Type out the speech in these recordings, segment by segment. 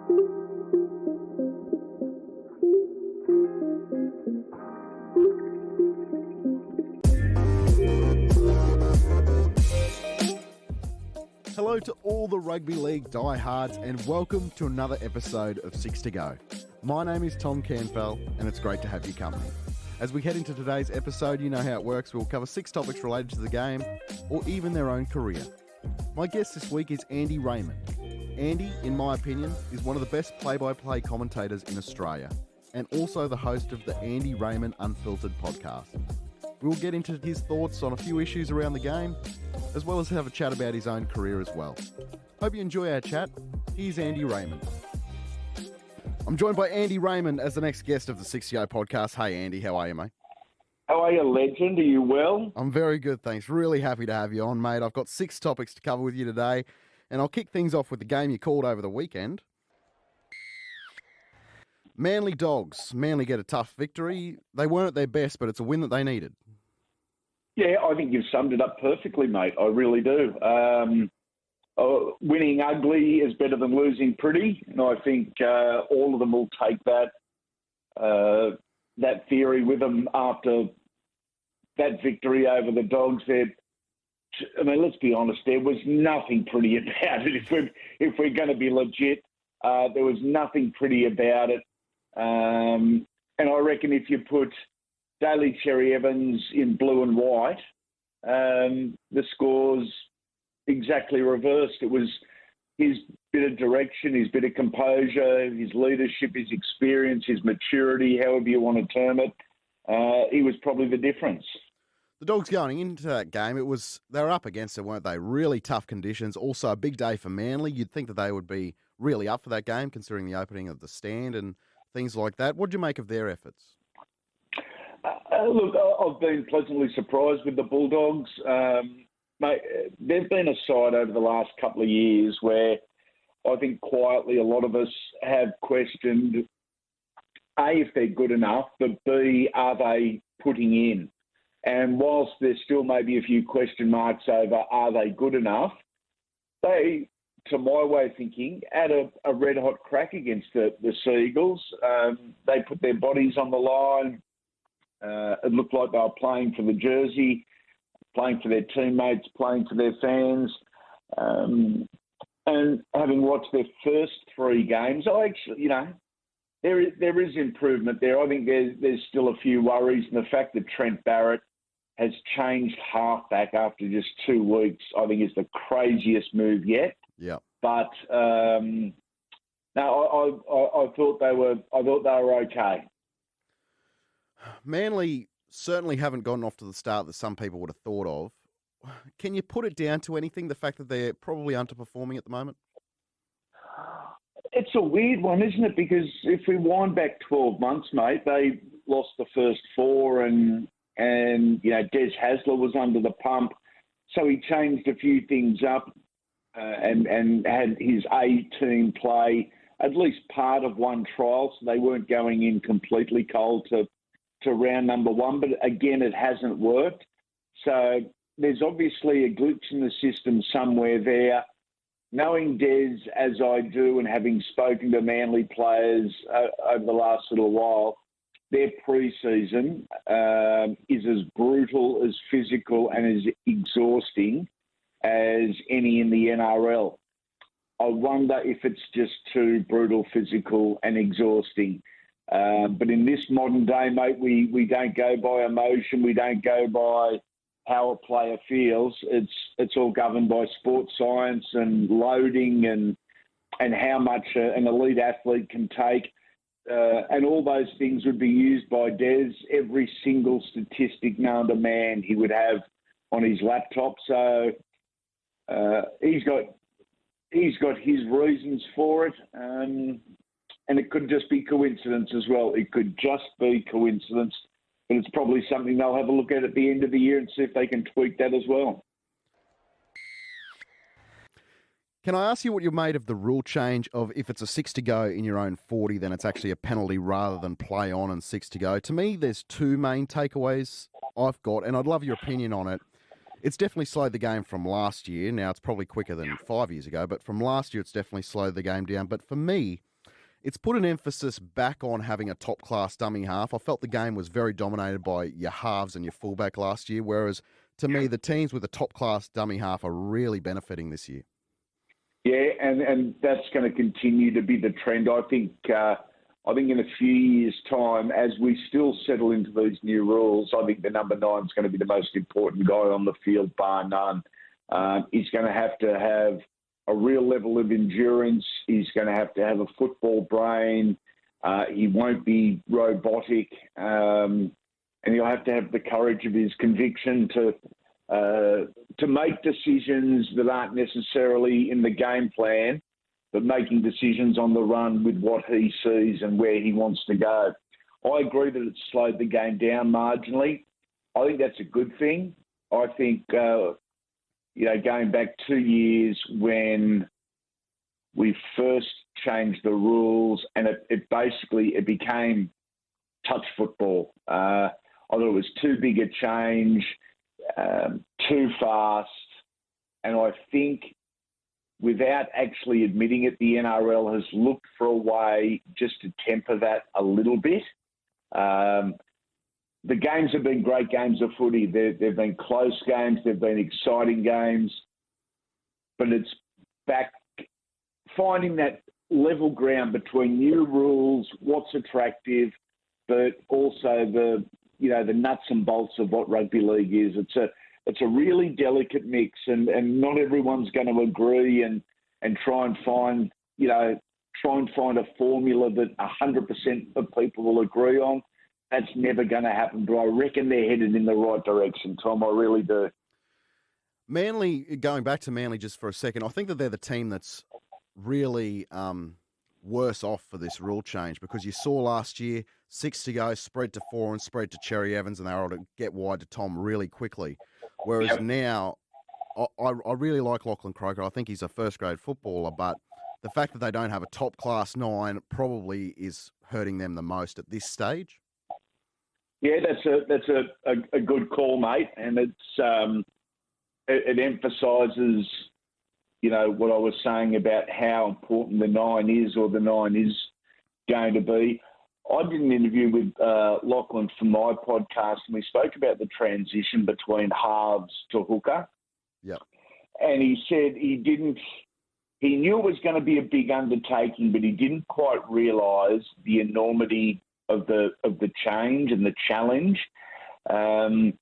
Hello to all the Rugby League diehards and welcome to another episode of 6 to Go. My name is Tom Canfell and it's great to have you company. As we head into today's episode, you know how it works. We'll cover 6 topics related to the game or even their own career. My guest this week is Andy Raymond. Andy, in my opinion, is one of the best play-by-play commentators in Australia and also the host of the Andy Raymond Unfiltered podcast. We will get into his thoughts on a few issues around the game, as well as have a chat about his own career as well. Hope you enjoy our chat. Here's Andy Raymond. I'm joined by Andy Raymond as the next guest of the 6 to Go podcast. Hey Andy, how are you, mate? How are you, legend? Are you well? I'm very good, thanks. Really happy to have you on, mate. I've got 6 topics to cover with you today, and I'll kick things off with the game you called over the weekend. Manly Dogs. Manly get a tough victory. They weren't at their best, but it's a win that they needed. Yeah, I think you've summed it up perfectly, mate. I really do. Winning ugly is better than losing pretty, and I think all of them will take that theory with them after that victory over the Dogs. I mean, let's be honest, there was nothing pretty about it. If we're going to be legit, there was nothing pretty about it. And I reckon if you put Daly Cherry Evans in blue and white, the score's exactly reversed. It was his bit of direction, his bit of composure, his leadership, his experience, his maturity, however you want to term it. He was probably the difference. The Dogs going into that game, they were up against it, weren't they? Really tough conditions. Also a big day for Manly. You'd think that they would be really up for that game, considering the opening of the stand and things like that. What do you make of their efforts? Look, I've been pleasantly surprised with the Bulldogs. Mate, they've been a side over the last couple of years where I think quietly a lot of us have questioned, A, if they're good enough, but B, are they putting in? And whilst there's still maybe a few question marks over are they good enough, they, to my way of thinking, had a red-hot crack against the Seagulls. They put their bodies on the line. It looked like they were playing for the jersey, playing for their teammates, playing for their fans. And having watched their first 3 games, there is improvement there. I think there's still a few worries. And the fact that Trent Barrett has changed halfback after just 2 weeks, I think is the craziest move yet. Yeah. But no, I thought they were okay. Manly certainly haven't gotten off to the start that some people would have thought of. Can you put it down to anything, the fact that they're probably underperforming at the moment? It's a weird one, isn't it? Because if we wind back 12 months, mate, they lost the first 4 and Des Hasler was under the pump. So he changed a few things up and had his A-team play at least part of one trial, so they weren't going in completely cold to round number 1. But again, it hasn't worked. So there's obviously a glitch in the system somewhere there. Knowing Des as I do and having spoken to Manly players over the last little while, their pre-season is as brutal, as physical and as exhausting as any in the NRL. I wonder if it's just too brutal, physical and exhausting. But in this modern day, mate, we don't go by emotion. We don't go by how a player feels. It's all governed by sports science and loading and how much an elite athlete can take. And all those things would be used by Des. Every single statistic known to man he would have on his laptop. So he's got his reasons for it. And it could just be coincidence as well. It could just be coincidence. And it's probably something they'll have a look at the end of the year and see if they can tweak that as well. Can I ask you what you made of the rule change of if it's a 6 to go in your own 40, then it's actually a penalty rather than play on and 6 to go? To me, there's 2 main takeaways I've got, and I'd love your opinion on it. It's definitely slowed the game from last year. Now, it's probably quicker than 5 years ago, but from last year, it's definitely slowed the game down. But for me, it's put an emphasis back on having a top-class dummy half. I felt the game was very dominated by your halves and your fullback last year, whereas to me, the teams with a top-class dummy half are really benefiting this year. Yeah, and that's going to continue to be the trend. I think in a few years' time, as we still settle into these new rules, I think the number 9 is going to be the most important guy on the field, bar none. He's going to have a real level of endurance. He's going to have a football brain. He won't be robotic. And he'll have to have the courage of his conviction to make decisions that aren't necessarily in the game plan, but making decisions on the run with what he sees and where he wants to go. I agree that it's slowed the game down marginally. I think that's a good thing. I think, going back 2 years when we first changed the rules and it became touch football. I thought it was too big a change, too fast, and I think without actually admitting it, the NRL has looked for a way just to temper that a little bit. The games have been great games of footy. They've been close games. They've been exciting games. But it's back finding that level ground between new rules, what's attractive, but also the nuts and bolts of what rugby league is. It's a really delicate mix, and not everyone's going to agree and try and find a formula that 100% of people will agree on. That's never going to happen, but I reckon they're headed in the right direction, Tom. I really do. Manly, going back to Manly just for a second, I think that they're the team that's really worse off for this rule change, because you saw last year 6 to go, spread to 4 and spread to Cherry Evans, and they were able to get wide to Tom really quickly. Whereas now, I really like Lachlan Croker. I think he's a first-grade footballer, but the fact that they don't have a top-class 9 probably is hurting them the most at this stage. Yeah, that's a good call, mate, and it emphasises, what I was saying about how important the 9 is, or the 9 is going to be. I did an interview with Lachlan for my podcast, and we spoke about the transition between halves to hooker. Yep. And he said he knew it was going to be a big undertaking, but he didn't quite realise the enormity of the change and the challenge. And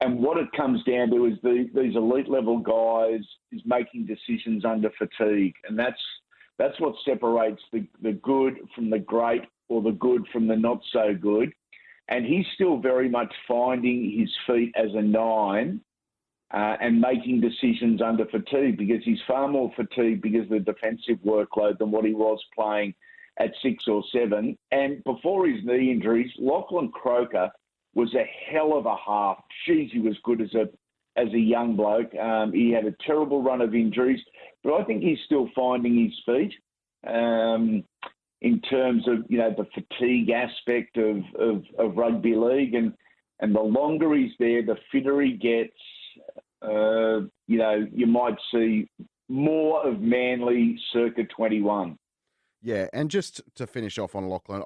what it comes down to is these elite level guys is making decisions under fatigue, and that's what separates the good from the great, or the good from the not so good. And he's still very much finding his feet as a 9 and making decisions under fatigue, because he's far more fatigued because of the defensive workload than what he was playing at 6 or 7. And before his knee injuries, Lachlan Croker was a hell of a half. Jeez, he was good as a young bloke. He had a terrible run of injuries, but I think he's still finding his feet in terms of, the fatigue aspect of rugby league. And the longer he's there, the fitter he gets. You might see more of Manly circa 21. Yeah, and just to finish off on Lachlan,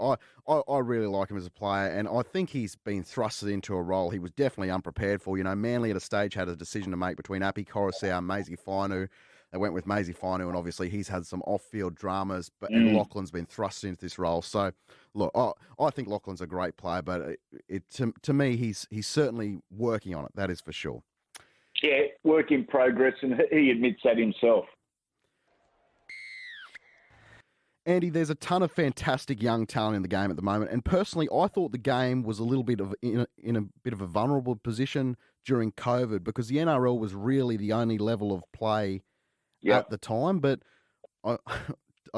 I really like him as a player, and I think he's been thrusted into a role he was definitely unprepared for. Manly at a stage had a decision to make between Api Coruscant and Maisie Fainu. They went with Maisie Fainu, and obviously he's had some off-field dramas, and Lachlan's been thrust into this role. So, look, I think Lachlan's a great player, but to me, he's certainly working on it, that is for sure. Yeah, work in progress, and he admits that himself. Andy, there's a ton of fantastic young talent in the game at the moment, and personally, I thought the game was a little bit in a bit of a vulnerable position during COVID, because the NRL was really the only level of play at the time. But I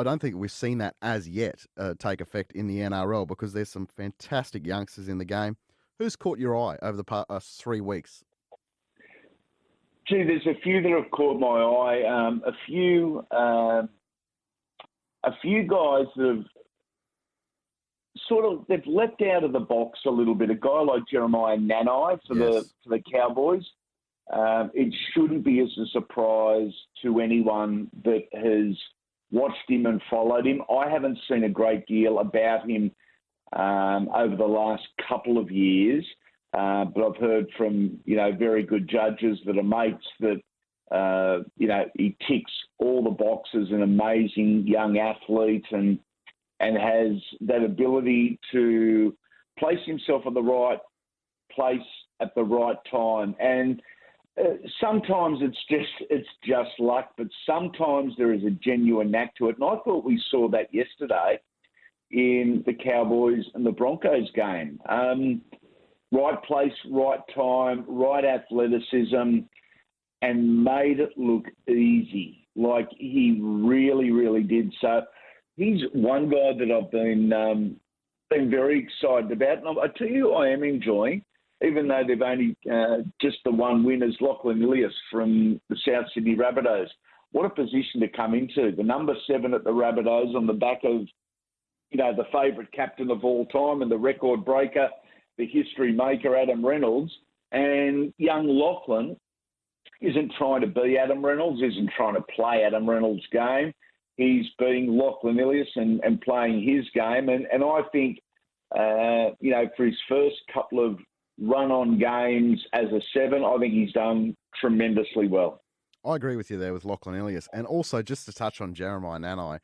don't think we've seen that as yet take effect in the NRL, because there's some fantastic youngsters in the game. Who's caught your eye over the past 3 weeks? Gee, there's a few that have caught my eye. A few guys that have they've leapt out of the box a little bit. A guy like Jeremiah Nanai for the Cowboys. It shouldn't be as a surprise to anyone that has watched him and followed him. I haven't seen a great deal about him over the last couple of years, but I've heard from, very good judges that are mates that, he ticks all the boxes, an amazing young athlete and has that ability to place himself in the right place at the right time. And sometimes it's just luck, but sometimes there is a genuine knack to it. And I thought we saw that yesterday in the Cowboys and the Broncos game. Right place, right time, right athleticism, and made it look easy. Like he really, really did. So he's one guy that I've been very excited about. And I tell you, I am enjoying, even though they've only just the one win, is Lachlan Ilias from the South Sydney Rabbitohs. What a position to come into. The number 7 at the Rabbitohs on the back of, the favourite captain of all time and the record breaker, the history maker, Adam Reynolds. And young Lachlan isn't trying to be Adam Reynolds, isn't trying to play Adam Reynolds' game. He's being Lachlan Ilias and playing his game. And I think, for his first couple of run-on games as a 7, I think he's done tremendously well. I agree with you there with Lachlan Ilias. And also, just to touch on Jeremiah Nanai,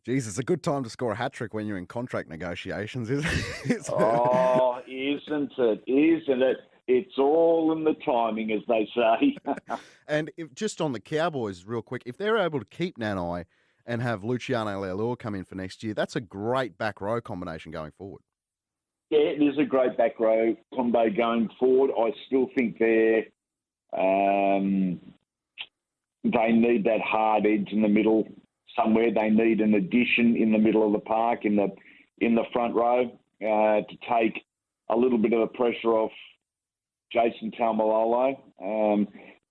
geez, it's a good time to score a hat-trick when you're in contract negotiations, isn't it? Oh, isn't it? Isn't it? It's all in the timing, as they say. And just on the Cowboys, real quick, if they're able to keep Nanai and have Luciano Leilua come in for next year, that's a great back row combination going forward. Yeah, it is a great back row combo going forward. I still think they need that hard edge in the middle somewhere. They need an addition in the middle of the park in the front row to take a little bit of the pressure off Jason Taumalolo.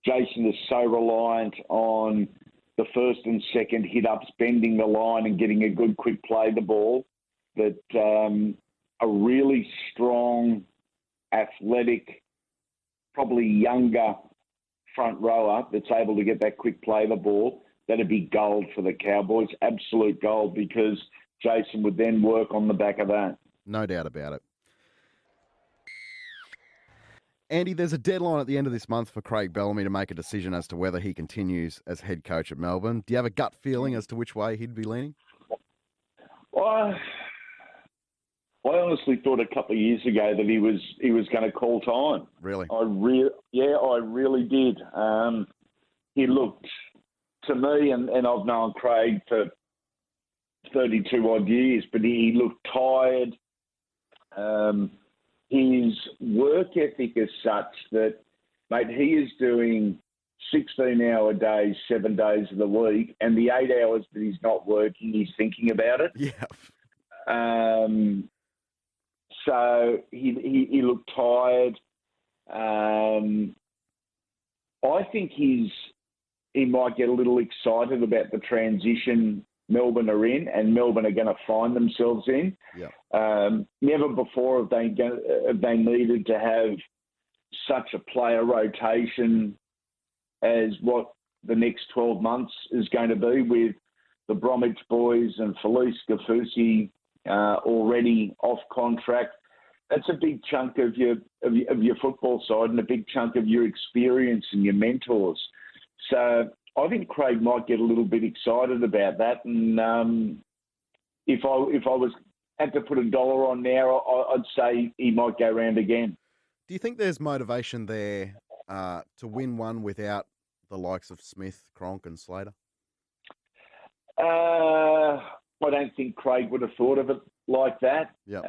Jason is so reliant on the first and second hit-ups, bending the line and getting a good quick play the ball, that a really strong, athletic, probably younger front rower that's able to get that quick play the ball, that'd be gold for the Cowboys, absolute gold, because Jason would then work on the back of that. No doubt about it. Andy, there's a deadline at the end of this month for Craig Bellamy to make a decision as to whether he continues as head coach at Melbourne. Do you have a gut feeling as to which way he'd be leaning? I honestly thought a couple of years ago that he was going to call time. Really? I really did. He looked, to me, and I've known Craig for 32 odd years, but he looked tired. His work ethic is such that, mate, he is doing 16-hour days, 7 days of the week, and the 8 hours that he's not working, he's thinking about it. Yeah. So he looked tired. I think he might get a little excited about the transition Melbourne are in, and Melbourne are going to find themselves in. Yeah. Never before have they needed to have such a player rotation as what the next 12 months is going to be, with the Bromwich boys and Felice Gafusi already off contract. That's a big chunk of your football side and a big chunk of your experience and your mentors. So I think Craig might get a little bit excited about that. And if I had to put a dollar on there, I'd say he might go round again. Do you think there's motivation there to win one without the likes of Smith, Cronk and Slater? I don't think Craig would have thought of it like that. Yep.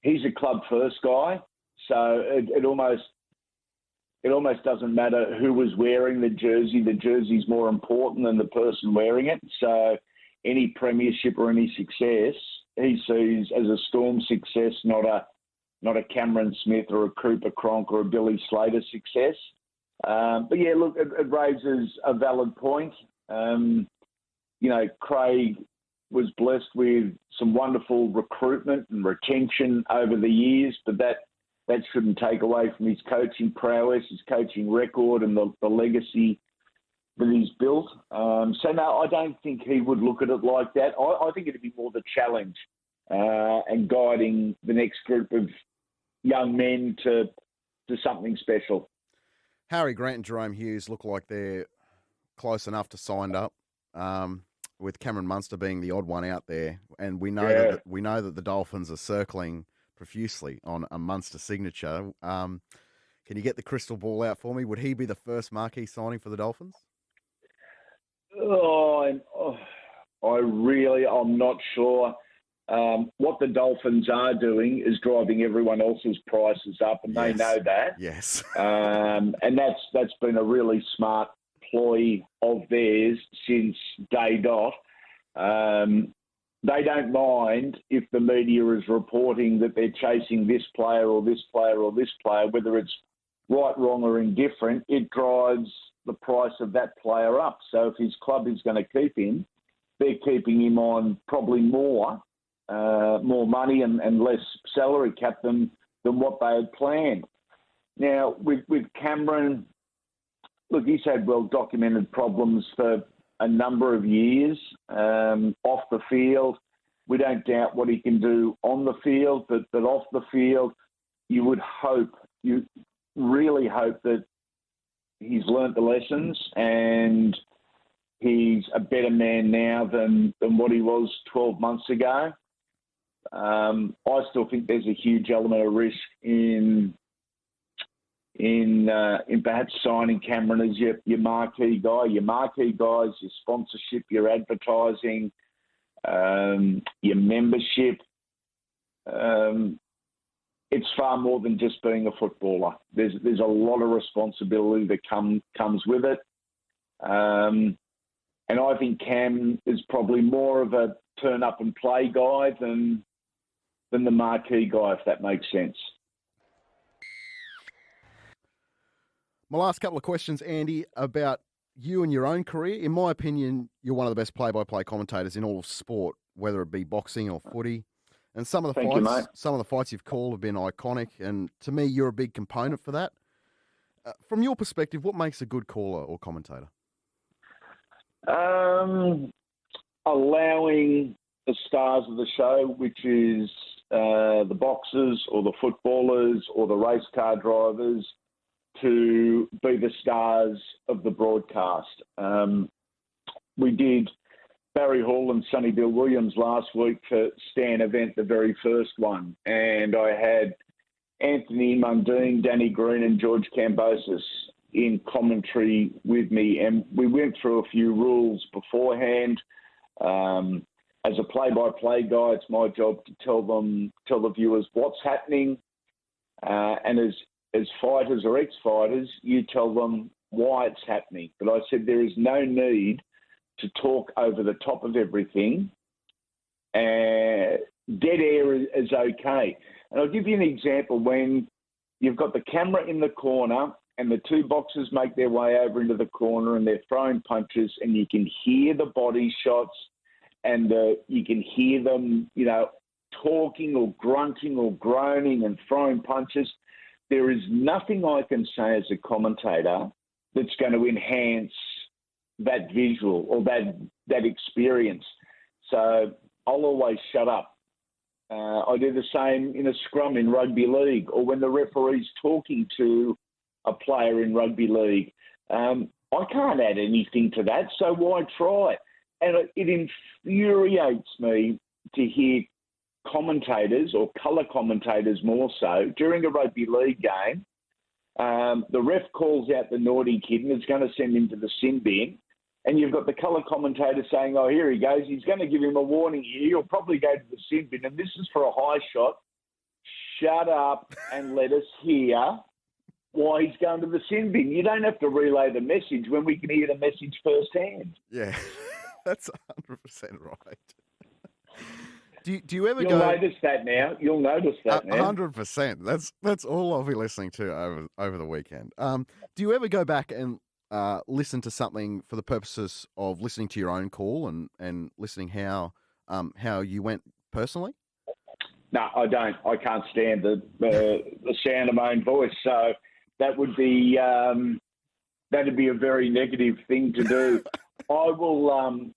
He's a club first guy, so it almost doesn't matter who was wearing the jersey. The jersey's more important than the person wearing it. So any premiership or any success, he sees as a Storm success, not a Cameron Smith or a Cooper Cronk or a Billy Slater success. But yeah, look, it raises a valid point. Craig was blessed with some wonderful recruitment and retention over the years, but that shouldn't take away from his coaching prowess, his coaching record, and the legacy that he's built. So no, I don't think he would look at it like that. I think it'd be more the challenge and guiding the next group of young men to something special. Harry Grant and Jerome Hughes look like they're close enough to sign up, with Cameron Munster being the odd one out there. And we know that the Dolphins are circling profusely on a Munster signature. Can you get the crystal ball out for me? Would he be the first marquee signing for the Dolphins? I'm not sure. What the Dolphins are doing is driving everyone else's prices up, and they know that. Yes. And that's been a really smart ploy of theirs since day dot. They don't mind if the media is reporting that they're chasing this player or this player or this player, whether it's right, wrong, or indifferent. It drives the price of that player up. So if his club is going to keep him, they're keeping him on probably more money and less salary cap than what they had planned. Now, with Cameron, look, he's had well-documented problems for a number of years off the field. We don't doubt what he can do on the field, but off the field, you really hope that he's learnt the lessons and he's a better man now than what he was 12 months ago. I still think there's a huge element of risk in perhaps signing Cameron as your marquee guy. Your marquee guys, your sponsorship, your advertising, your membership. It's far more than just being a footballer. There's a lot of responsibility that comes with it. And I think Cam is probably more of a turn up and play guy than the marquee guy, if that makes sense. My last couple of questions, Andy, about you and your own career. In my opinion, you're one of the best play-by-play commentators in all of sport, whether it be boxing or footy. And some of the fights you've called have been iconic, and to me, you're a big component for that. From your perspective, what makes a good caller or commentator? Allowing the stars of the show, which is the boxers or the footballers or the race car drivers, to be the stars of the broadcast. We did Barry Hall and Sonny Bill Williams last week for Stan Event, the very first one. And I had Anthony Mundine, Danny Green and George Cambosis in commentary with me. And we went through a few rules beforehand. As a play-by-play guy, it's my job to tell the viewers what's happening. And as fighters or ex-fighters, you tell them why it's happening. But I said there is no need to talk over the top of everything. Dead air is okay. And I'll give you an example. When you've got the camera in the corner and the two boxers make their way over into the corner and they're throwing punches, and you can hear the body shots and you can hear them, talking or grunting or groaning and throwing punches. There is nothing I can say as a commentator that's going to enhance that visual or that experience. So I'll always shut up. I do the same in a scrum in rugby league, or when the referee's talking to a player in rugby league. I can't add anything to that, so why try? And it infuriates me to hear commentators, or colour commentators more so, during a rugby league game. The ref calls out the naughty kid and is going to send him to the sin bin. And you've got the colour commentator saying, oh, here he goes. He's going to give him a warning here. He'll probably go to the sin bin. And this is for a high shot. Shut up and let us hear why he's going to the sin bin. You don't have to relay the message when we can hear the message firsthand. Yeah, that's 100% right. Do you ever You'll notice that now. You'll notice that now. 100%. That's all I'll be listening to over the weekend. Do you ever go back and listen to something for the purposes of listening to your own call and listening how you went personally? No, I don't. I can't stand the sound of my own voice. So that would be that'd be a very negative thing to do. I will.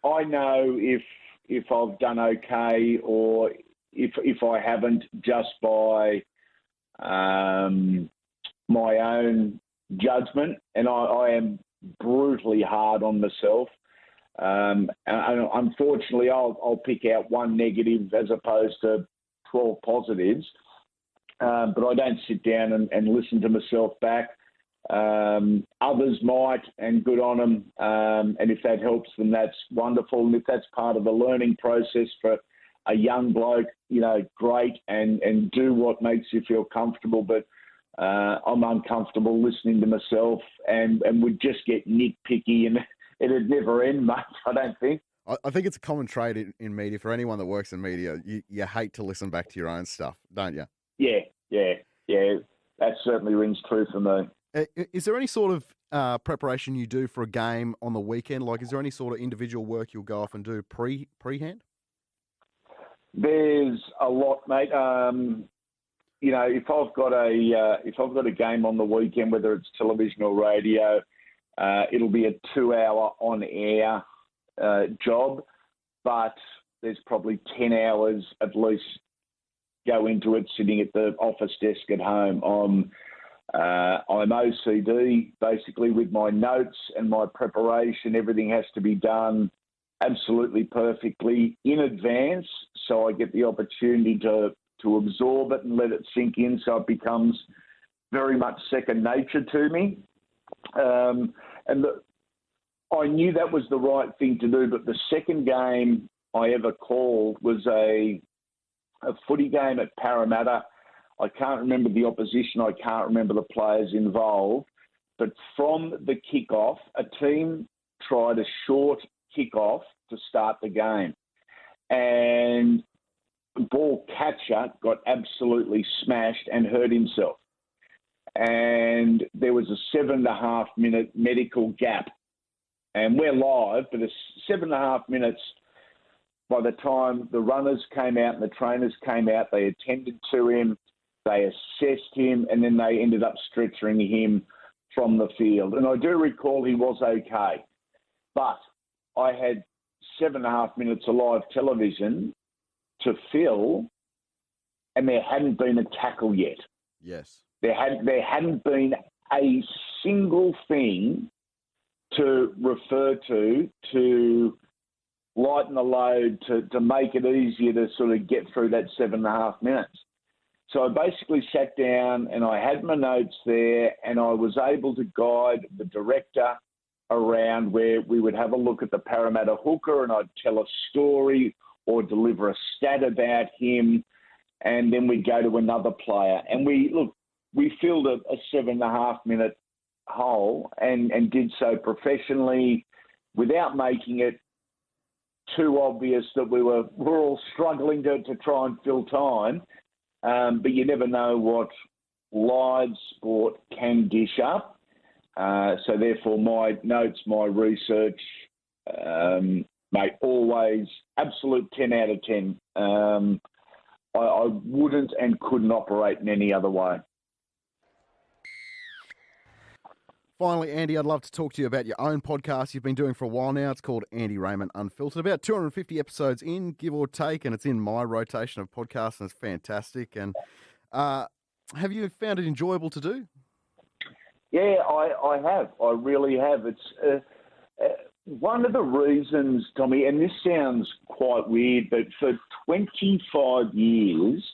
I know if I've done okay or if I haven't, just by my own judgment, and I am brutally hard on myself. And unfortunately, I'll pick out one negative as opposed to 12 positives. But I don't sit down and listen to myself back. Others might, and good on them. And if that helps them, that's wonderful. And if that's part of the learning process for a young bloke, great, and do what makes you feel comfortable. But I'm uncomfortable listening to myself and would just get nitpicky, and it'd never end much, I don't think. I think it's a common trait in media. For anyone that works in media, you hate to listen back to your own stuff, don't you? Yeah. That certainly rings true for me. Is there any sort of preparation you do for a game on the weekend? Like, is there any sort of individual work you'll go off and do pre-hand? There's a lot, mate. If I've got a game on the weekend, whether it's television or radio, it'll be a 2-hour on-air job, but there's probably 10 hours at least go into it sitting at the office desk at home. I'm OCD, basically, with my notes and my preparation. Everything has to be done absolutely perfectly in advance, so I get the opportunity to absorb it and let it sink in, so it becomes very much second nature to me. I knew that was the right thing to do, but the second game I ever called was a footy game at Parramatta. I can't remember the opposition. I can't remember the players involved. But from the kickoff, a team tried a short kickoff to start the game. And the ball catcher got absolutely smashed and hurt himself. And there was a 7.5 minute medical gap. And we're live, but it's 7.5 minutes. By the time the runners came out and the trainers came out, they attended to him, they assessed him, and then they ended up stretchering him from the field. And I do recall he was okay. But I had 7.5 minutes of live television to fill, and there hadn't been a tackle yet. Yes. There hadn't been a single thing to refer to lighten the load, to make it easier to sort of get through that 7.5 minutes. So I basically sat down and I had my notes there, and I was able to guide the director around where we would have a look at the Parramatta hooker, and I'd tell a story or deliver a stat about him, and then we'd go to another player. And we filled a 7.5 minute hole and did so professionally without making it too obvious that we're all struggling to try and fill time. But you never know what live sport can dish up. So therefore my notes, my research, mate, always absolute 10 out of 10. I wouldn't and couldn't operate in any other way. Finally, Andy, I'd love to talk to you about your own podcast you've been doing for a while now. It's called Andy Raymond Unfiltered. About 250 episodes in, give or take, and it's in my rotation of podcasts, and it's fantastic. And have you found it enjoyable to do? Yeah, I have. I really have. It's one of the reasons, Tommy, and this sounds quite weird, but for 25 years,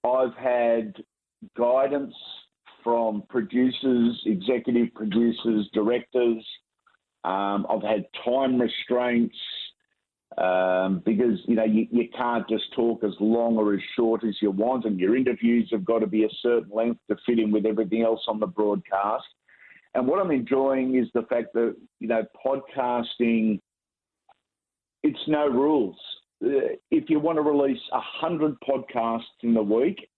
I've had guidance from producers, executive producers, directors. I've had time restraints because, you can't just talk as long or as short as you want, and your interviews have got to be a certain length to fit in with everything else on the broadcast. And what I'm enjoying is the fact that, podcasting, it's no rules. If you want to release 100 podcasts in the week,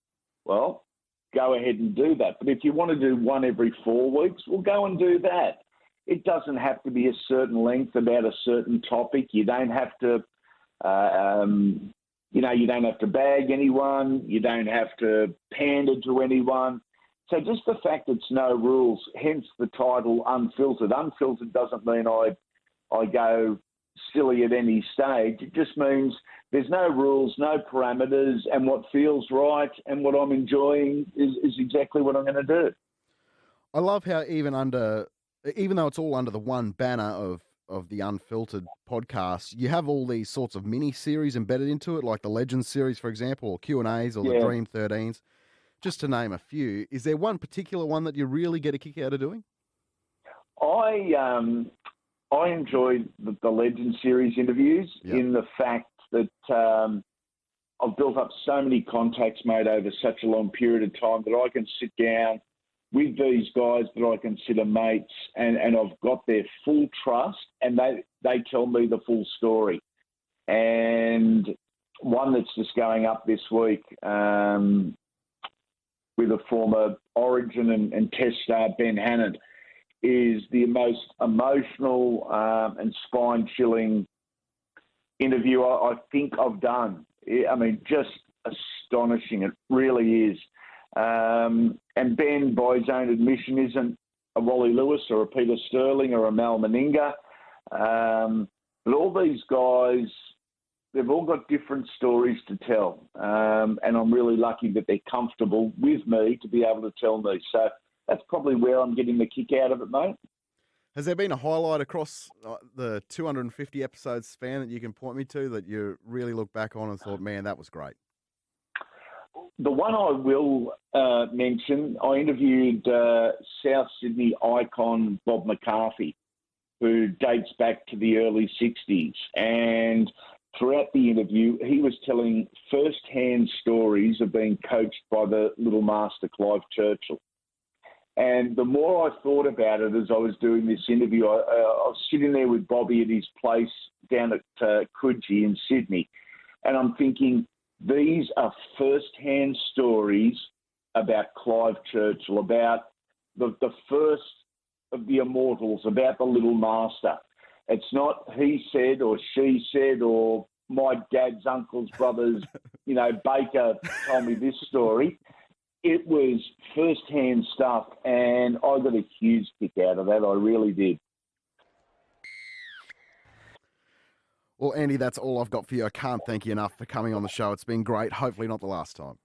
well, go ahead and do that. But if you want to do one every 4 weeks, we'll go and do that. It doesn't have to be a certain length about a certain topic. You don't have to, you don't have to bag anyone. You don't have to pander to anyone. So just the fact it's no rules, hence the title Unfiltered. Unfiltered doesn't mean I go silly at any stage. It just means there's no rules, no parameters, and what feels right and what I'm enjoying is exactly what I'm going to do. I love how even though it's all under the one banner of the Unfiltered podcast, you have all these sorts of mini series embedded into it, like the Legends series, for example, or Q&As, or the Dream 13s, just to name a few. Is there one particular one that you really get a kick out of doing? I enjoyed the Legend series interviews in the fact that I've built up so many contacts, mate, over such a long period of time that I can sit down with these guys that I consider mates and I've got their full trust and they tell me the full story. And one that's just going up this week with a former Origin and Test star, Ben Hannant, is the most emotional and spine-chilling interview I think I've done. I mean, just astonishing. It really is. And Ben, by his own admission, isn't a Wally Lewis or a Peter Sterling or a Mal Meninga. But all these guys, they've all got different stories to tell. And I'm really lucky that they're comfortable with me to be able to tell me. So that's probably where I'm getting the kick out of it, mate. Has there been a highlight across the 250 episodes span that you can point me to that you really look back on and thought, man, that was great? The one I will mention, I interviewed South Sydney icon Bob Mccarthy, who dates back to the early 60s. And throughout the interview, he was telling first-hand stories of being coached by the little master Clive Churchill. And the more I thought about it as I was doing this interview, I was sitting there with Bobby at his place down at Coogee in Sydney, and I'm thinking, these are first-hand stories about Clive Churchill, about the first of the immortals, about the little master. It's not he said or she said or my dad's uncle's brother's, Baker told me this story. It was first-hand stuff, and I got a huge kick out of that. I really did. Well, Andy, that's all I've got for you. I can't thank you enough for coming on the show. It's been great. Hopefully not the last time.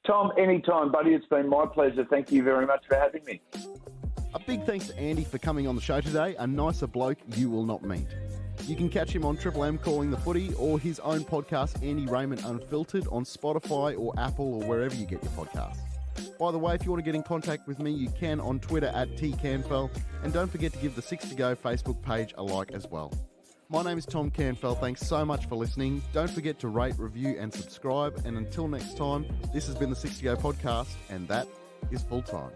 Tom, anytime, buddy. It's been my pleasure. Thank you very much for having me. A big thanks to Andy for coming on the show today. A nicer bloke you will not meet. You can catch him on Triple M Calling the Footy or his own podcast, Andy Raymond Unfiltered, on Spotify or Apple or wherever you get your podcasts. By the way, if you want to get in contact with me, you can on Twitter at @TCanfell, and don't forget to give the 6 to Go Facebook page a like as well. My name is Tom Canfell. Thanks so much for listening. Don't forget to rate, review and subscribe. And until next time, this has been the 6 to Go podcast, and that is full time.